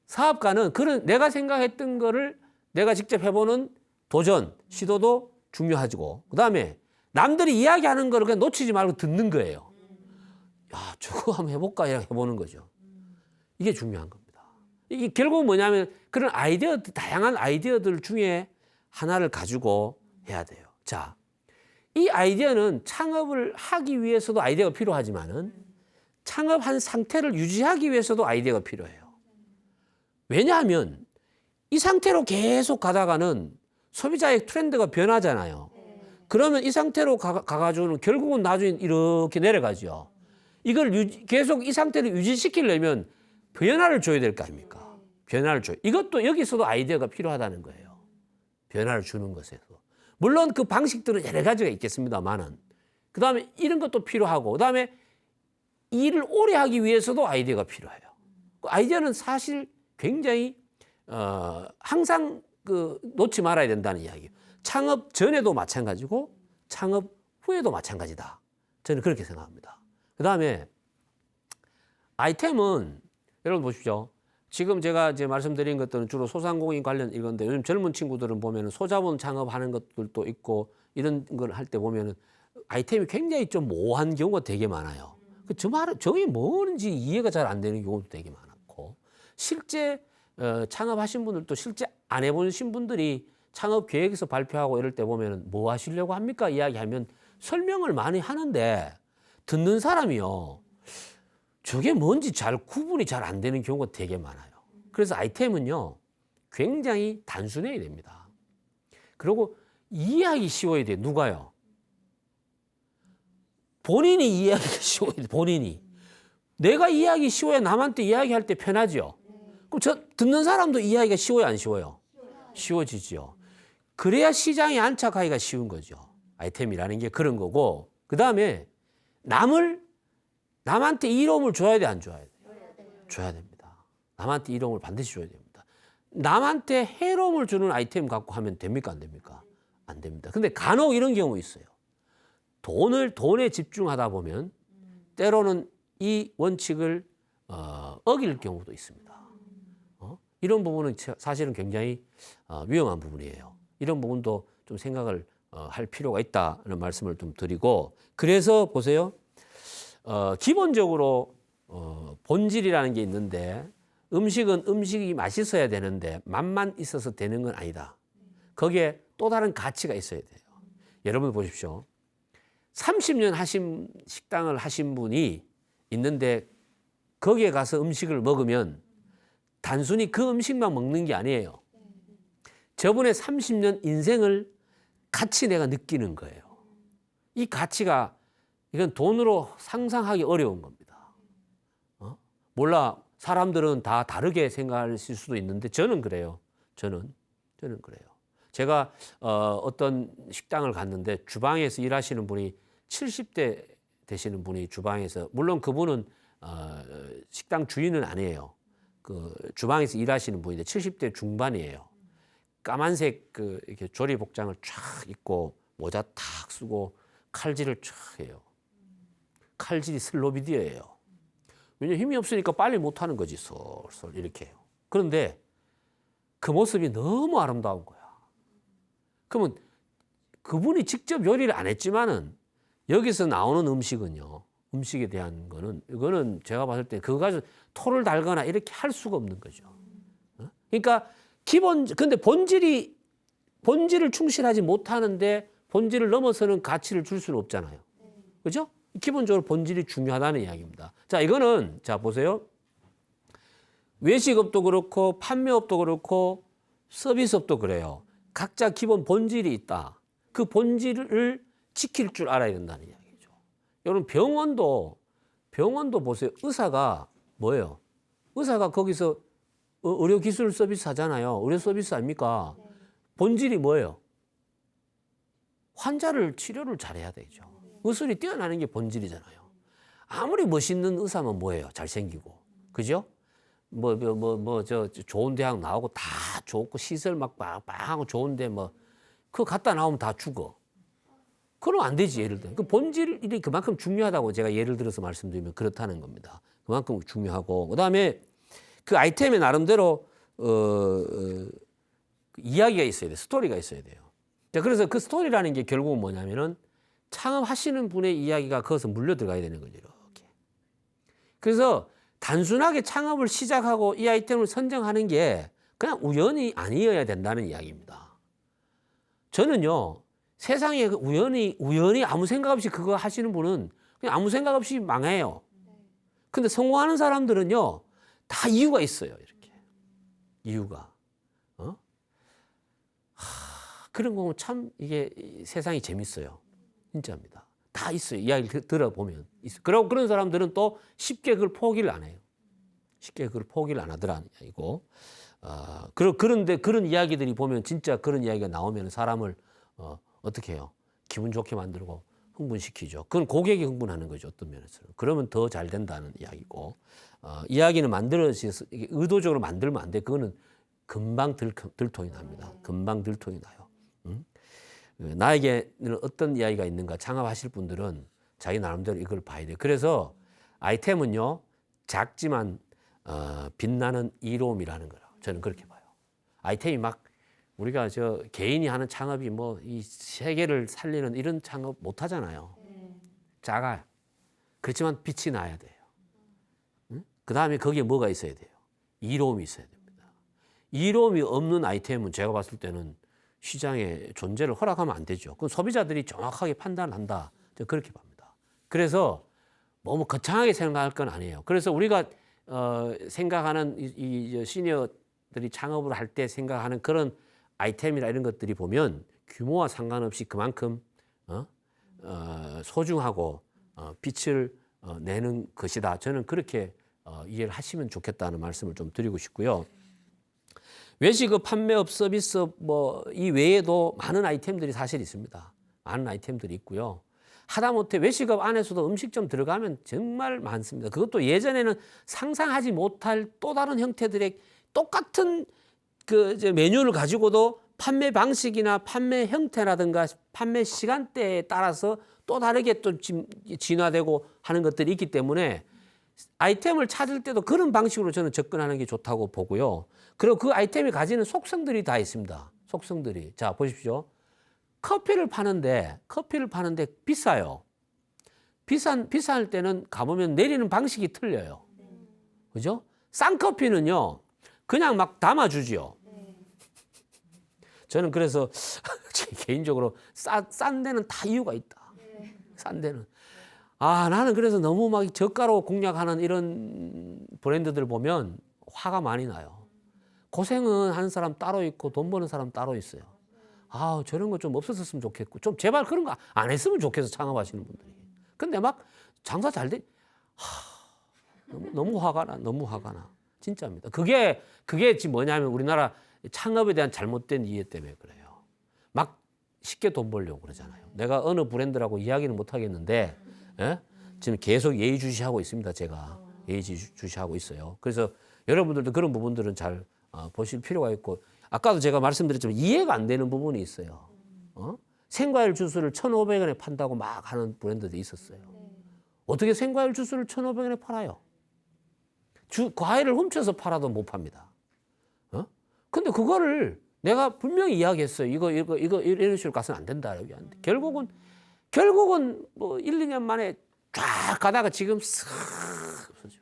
사업가는 내가 생각했던 거를 내가 직접 해보는 도전, 시도도 중요하고, 그 다음에 남들이 이야기하는 거를 그냥 놓치지 말고 듣는 거예요. 야, 저거 한번 해볼까? 이렇게 해보는 거죠. 이게 중요한 겁니다. 이게 결국은 뭐냐면 그런 다양한 아이디어들 중에 하나를 가지고 해야 돼요. 자, 이 아이디어는 창업을 하기 위해서도 아이디어가 필요하지만은 창업한 상태를 유지하기 위해서도 아이디어가 필요해요. 왜냐하면 이 상태로 계속 가다가는 소비자의 트렌드가 변하잖아요. 그러면 이 상태로 가가지고는 결국은 나중에 이렇게 내려가죠. 이걸 계속 이 상태를 유지시키려면 변화를 줘야 될 거 아닙니까? 변화를 줘요. 이것도 여기서도 아이디어가 필요하다는 거예요. 변화를 주는 것에서. 물론 그 방식들은 여러 가지가 있겠습니다만은. 그 다음에 이런 것도 필요하고, 그 다음에 일을 오래 하기 위해서도 아이디어가 필요해요. 아이디어는 사실 굉장히 항상 놓지 말아야 된다는 이야기예요. 창업 전에도 마찬가지고 창업 후에도 마찬가지다. 저는 그렇게 생각합니다. 그 다음에 아이템은 여러분 보십시오. 지금 제가 이제 말씀드린 것들은 주로 소상공인 관련 이건데 요즘 젊은 친구들은 보면은 소자본 창업하는 것들도 있고 이런 걸 할 때 보면은 아이템이 굉장히 좀 모호한 경우가 되게 많아요. 저 말은 저게 뭔지 이해가 잘 안 되는 경우도 되게 많았고 실제 창업하신 분들도 실제 안 해보신 분들이 창업 계획에서 발표하고 이럴 때 보면은 뭐 하시려고 합니까? 이야기하면 설명을 많이 하는데 듣는 사람이요. 저게 뭔지 구분이 잘 안 되는 경우가 되게 많아요. 그래서 아이템은요, 굉장히 단순해야 됩니다. 그리고 이해하기 쉬워야 돼요. 누가요? 본인이 이해하기 쉬워야 돼요. 본인이. 내가 이해하기 쉬워야 남한테 이야기할 때 편하죠. 그럼 듣는 사람도 이해하기가 쉬워요, 안 쉬워요? 쉬워지죠. 그래야 시장에 안착하기가 쉬운 거죠. 아이템이라는 게 그런 거고, 그 다음에 남한테 이로움을 줘야 돼, 안 줘야 돼? 줘야 됩니다. 남한테 이로움을 반드시 줘야 됩니다. 남한테 해로움을 주는 아이템 갖고 하면 됩니까, 안 됩니까? 안 됩니다. 근데 간혹 이런 경우 있어요. 돈에 집중하다 보면 때로는 이 원칙을 어길 경우도 있습니다. 이런 부분은 사실은 굉장히 위험한 부분이에요. 이런 부분도 좀 생각을 할 필요가 있다는 말씀을 좀 드리고, 그래서 보세요. 기본적으로 본질이라는 게 있는데, 음식은 음식이 맛있어야 되는데 맛만 있어서 되는 건 아니다. 거기에 또 다른 가치가 있어야 돼요. 여러분 보십시오. 30년 하신 식당을 하신 분이 있는데 거기에 가서 음식을 먹으면 단순히 그 음식만 먹는 게 아니에요. 저분의 30년 인생을 같이 내가 느끼는 거예요. 이 가치가 이건 돈으로 상상하기 어려운 겁니다. 몰라, 사람들은 다 다르게 생각하실 수도 있는데 저는 그래요. 저는 그래요. 제가 어떤 식당을 갔는데 주방에서 일하시는 분이 70대 되시는 분이 주방에서, 물론 그분은 식당 주인은 아니에요. 그 주방에서 일하시는 분인데 70대 중반이에요. 까만색 그 이렇게 조리 복장을 쫙 입고 모자 탁 쓰고 칼질을 쫙 해요. 칼질이 슬로비디어예요. 왜냐면 힘이 없으니까 빨리 못 하는 거지. 솔솔 이렇게 해요. 그런데 그 모습이 너무 아름다운 거야. 그러면 그분이 직접 요리를 안 했지만은 여기서 나오는 음식은요. 음식에 대한 거는, 이거는 제가 봤을 때 그거 가지고 토를 달거나 이렇게 할 수가 없는 거죠. 그러니까 근데 본질을 충실하지 못하는데 본질을 넘어서는 가치를 줄 수는 없잖아요. 그죠? 기본적으로 본질이 중요하다는 이야기입니다. 자, 이거는, 자, 보세요. 외식업도 그렇고, 판매업도 그렇고, 서비스업도 그래요. 각자 기본 본질이 있다. 그 본질을 지킬 줄 알아야 된다는 이야기죠. 여러분, 병원도 보세요. 의사가 뭐예요? 의사가 거기서 의료기술 서비스 하잖아요. 의료 서비스 아닙니까? 본질이 뭐예요? 치료를 잘해야 되죠. 의술이 뛰어나는 게 본질이잖아요. 아무리 멋있는 의사면 뭐예요? 잘생기고. 그죠? 저 좋은 대학 나오고 다 좋고 시설 막 빵빵하고 좋은데 그거 갖다 나오면 다 죽어. 그러면 안 되지, 예를 들어. 그 본질이 그만큼 중요하다고 제가 예를 들어서 말씀드리면 그렇다는 겁니다. 그만큼 중요하고. 그 다음에 그 아이템에 나름대로, 이야기가 있어야 돼요. 스토리가 있어야 돼요. 자, 그래서 그 스토리라는 게 결국은 뭐냐면은 창업하시는 분의 이야기가 거기서 물려 들어가야 되는 거죠, 이렇게. 그래서 단순하게 창업을 시작하고 이 아이템을 선정하는 게 그냥 우연이 아니어야 된다는 이야기입니다. 저는요, 세상에 우연히 아무 생각 없이 그거 하시는 분은 그냥 아무 생각 없이 망해요. 근데 성공하는 사람들은요, 다 이유가 있어요, 이렇게. 이유가. 그런 거 보면 참 이게 세상이 재밌어요. 진짜입니다. 다 있어요. 이야기를 들어보면. 그런 사람들은 또 쉽게 그걸 포기를 안 해요. 쉽게 그걸 포기를 안 하더라는 이야기고. 그런데 그런 이야기들이 보면 진짜 그런 이야기가 나오면 사람을 어떻게 해요? 기분 좋게 만들고 흥분시키죠. 그건 고객이 흥분하는 거죠. 어떤 면에서는. 그러면 더 잘 된다는 이야기고. 이야기는 만들어져서 의도적으로 만들면 안 돼. 그거는 금방 들통이 납니다. 금방 들통이 나요. 나에게는 어떤 이야기가 있는가 창업하실 분들은 자기 나름대로 이걸 봐야 돼요. 그래서 아이템은요, 작지만 빛나는 이로움이라는 거라고 저는 그렇게 봐요. 아이템이 막 우리가 개인이 하는 창업이 이 세계를 살리는 이런 창업 못 하잖아요. 작아요. 그렇지만 빛이 나야 돼요. 그 다음에 거기에 뭐가 있어야 돼요? 이로움이 있어야 됩니다. 이로움이 없는 아이템은 제가 봤을 때는 시장에 존재를 허락하면 안 되죠. 그건 소비자들이 정확하게 판단한다. 저는 그렇게 봅니다. 그래서 너무 거창하게 생각할 건 아니에요. 그래서 우리가 생각하는 이 시니어들이 창업을 할 때 생각하는 그런 아이템이나 이런 것들이 보면 규모와 상관없이 그만큼 소중하고 빛을 내는 것이다. 저는 그렇게 이해를 하시면 좋겠다는 말씀을 좀 드리고 싶고요. 외식업, 판매업, 서비스업 이 외에도 많은 아이템들이 사실 있습니다. 많은 아이템들이 있고요. 하다못해 외식업 안에서도 음식점 들어가면 정말 많습니다. 그것도 예전에는 상상하지 못할 또 다른 형태들의 똑같은 메뉴를 가지고도 판매 방식이나 판매 형태라든가 판매 시간대에 따라서 또 다르게 또 진화되고 하는 것들이 있기 때문에 아이템을 찾을 때도 그런 방식으로 저는 접근하는 게 좋다고 보고요. 그리고 그 아이템이 가지는 속성들이 다 있습니다. 속성들이. 자, 보십시오. 커피를 파는데 비싸요. 비쌀 때는 가보면 내리는 방식이 틀려요. 그죠? 싼 커피는요, 그냥 막 담아주지요. 저는 그래서 개인적으로 싼 데는 다 이유가 있다. 싼 데는. 나는 그래서 너무 막 저가로 공략하는 이런 브랜드들 보면 화가 많이 나요. 고생은 하는 사람 따로 있고 돈 버는 사람 따로 있어요. 저런 거 좀 없었으면 좋겠고, 좀 제발 그런 거 안 했으면 좋겠어, 창업하시는 분들이. 근데 막 장사 잘 돼. 너무 화가 나, 너무 화가 나. 진짜입니다. 그게 지금 뭐냐면 우리나라 창업에 대한 잘못된 이해 때문에 그래요. 막 쉽게 돈 벌려고 그러잖아요. 내가 어느 브랜드라고 이야기는 못 하겠는데, 예? 지금 계속 예의주시하고 있습니다. 제가 예의주시하고 있어요. 그래서 여러분들도 그런 부분들은 잘 보실 필요가 있고, 아까도 제가 말씀드렸지만 이해가 안 되는 부분이 있어요. 생과일 주스를 1,500원에 판다고 막 하는 브랜드도 있었어요. 어떻게 생과일 주스를 1,500원에 팔아요? 과일을 훔쳐서 팔아도 못 팝니다. 근데 그거를 내가 분명히 이야기했어요. 이거 이런 식으로 가서는 안 된다. 결국은 뭐 1, 2년 만에 쫙 가다가 지금 쓱 없어져.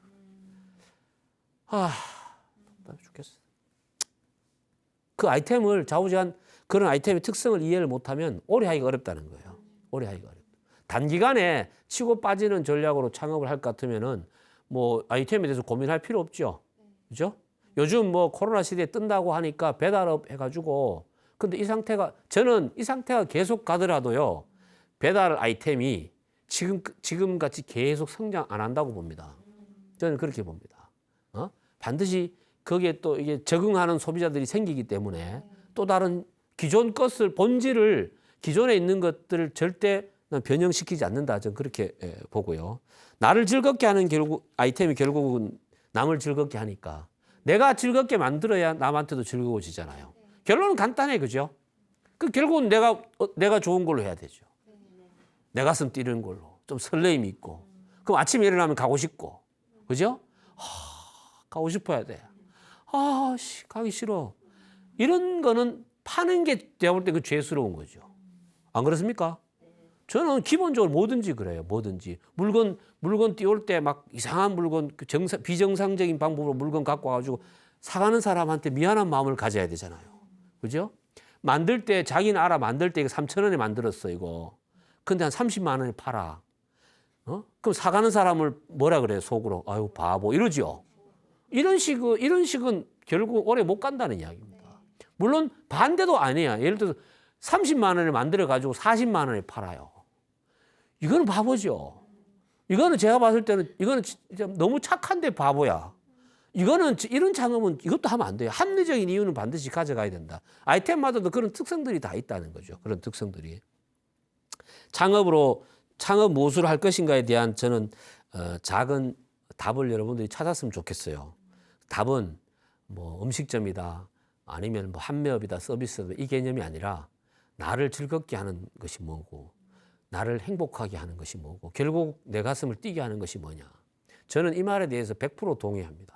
답답해 죽겠어. 그 아이템을 좌우지간 그런 아이템의 특성을 이해를 못하면 오래 하기가 어렵다는 거예요. 오래 하기가 어렵다. 단기간에 치고 빠지는 전략으로 창업을 할 것 같으면은 뭐 아이템에 대해서 고민할 필요 없죠. 그죠? 요즘 뭐 코로나 시대에 뜬다고 하니까 배달업 해가지고, 근데 저는 이 상태가 계속 가더라도요, 배달 아이템이 지금 같이 계속 성장 안 한다고 봅니다. 저는 그렇게 봅니다. 반드시 거기에 또 이게 적응하는 소비자들이 생기기 때문에 또 다른 기존 것을 본질을 기존에 있는 것들을 절대 변형시키지 않는다. 저는 그렇게 보고요. 나를 즐겁게 하는 아이템이 결국은 남을 즐겁게 하니까 내가 즐겁게 만들어야 남한테도 즐거워지잖아요. 결론은 간단해, 그죠? 결국은 내가 좋은 걸로 해야 되죠. 내 가슴 뛰는 걸로 좀 설레임이 있고, 그럼 아침에 일어나면 가고 싶고, 그죠? 가고 싶어야 돼. 가기 싫어. 이런 거는 파는 게 내가 볼 때 그 죄스러운 거죠. 안 그렇습니까? 저는 기본적으로 뭐든지 그래요. 뭐든지 물건 띄울 때 막 이상한 물건, 비정상적인 방법으로 물건 갖고 와가지고 사가는 사람한테 미안한 마음을 가져야 되잖아요. 그죠? 만들 때 자기는 알아. 만들 때 이거 3,000원에 만들었어, 이거. 근데 한 30만 원에 팔아. 그럼 사가는 사람을 뭐라 그래요, 속으로? 아유, 바보. 이러죠. 이런 식은 결국 오래 못 간다는 이야기입니다. 물론 반대도 아니야. 예를 들어서 30만 원에 만들어 가지고 40만 원에 팔아요. 이거는 바보죠. 이거는 제가 봤을 때는 이거는 진짜 너무 착한데 바보야. 이런 창업은 이것도 하면 안 돼요. 합리적인 이유는 반드시 가져가야 된다. 아이템마다도 그런 특성들이 다 있다는 거죠. 그런 특성들이. 창업 무엇으로 할 것인가에 대한 저는 작은 답을 여러분들이 찾았으면 좋겠어요. 답은 뭐 음식점이다, 아니면 뭐 판매업이다, 서비스다, 이 개념이 아니라 나를 즐겁게 하는 것이 뭐고, 나를 행복하게 하는 것이 뭐고, 결국 내 가슴을 뛰게 하는 것이 뭐냐. 저는 이 말에 대해서 100% 동의합니다.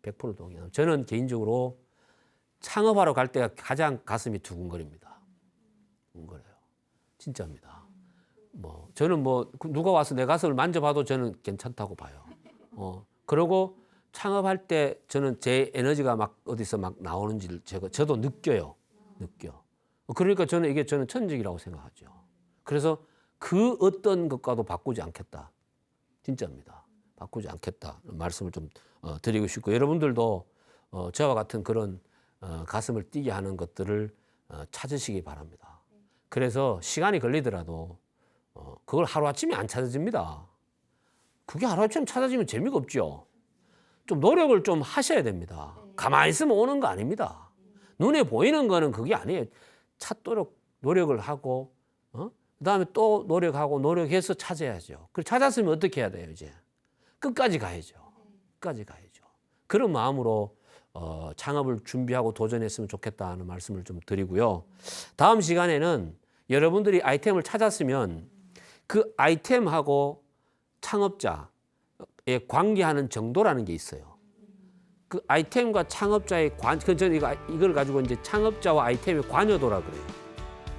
100% 동의합니다. 저는 개인적으로 창업하러 갈 때가 가장 가슴이 두근거립니다. 두근거려요. 진짜입니다. 저는 누가 와서 내 가슴을 만져봐도 저는 괜찮다고 봐요. 그리고 창업할 때 저는 제 에너지가 막 어디서 막 나오는지를 저도 느껴요. 그러니까 저는 천직이라고 생각하죠. 그래서 그 어떤 것과도 바꾸지 않겠다. 진짜입니다. 바꾸지 않겠다. 말씀을 좀 드리고 싶고, 여러분들도 저와 같은 그런 가슴을 뛰게 하는 것들을 찾으시기 바랍니다. 그래서 시간이 걸리더라도 그걸 하루아침에 안 찾아집니다. 그게 하루아침에 찾아지면 재미가 없죠. 좀 노력을 좀 하셔야 됩니다. 가만히 있으면 오는 거 아닙니다. 눈에 보이는 거는 그게 아니에요. 찾도록 노력을 하고, 그다음에 또 노력해서 찾아야죠. 그리고 찾았으면 어떻게 해야 돼요, 이제? 끝까지 가야죠. 그런 마음으로 창업을 준비하고 도전했으면 좋겠다는 말씀을 좀 드리고요. 다음 시간에는 여러분들이 아이템을 찾았으면 그 아이템하고 창업자의 관계하는 정도라는 게 있어요. 그 아이템과 창업자의 저는 이걸 가지고 이제 창업자와 아이템의 관여도라 그래요.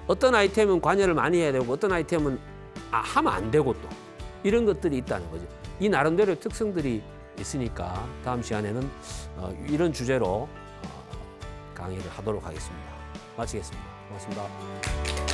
어떤 아이템은 관여를 많이 해야 되고 어떤 아이템은 하면 안 되고 또 이런 것들이 있다는 거죠. 이 나름대로의 특성들이 있으니까 다음 시간에는 이런 주제로 강의를 하도록 하겠습니다. 마치겠습니다. 고맙습니다.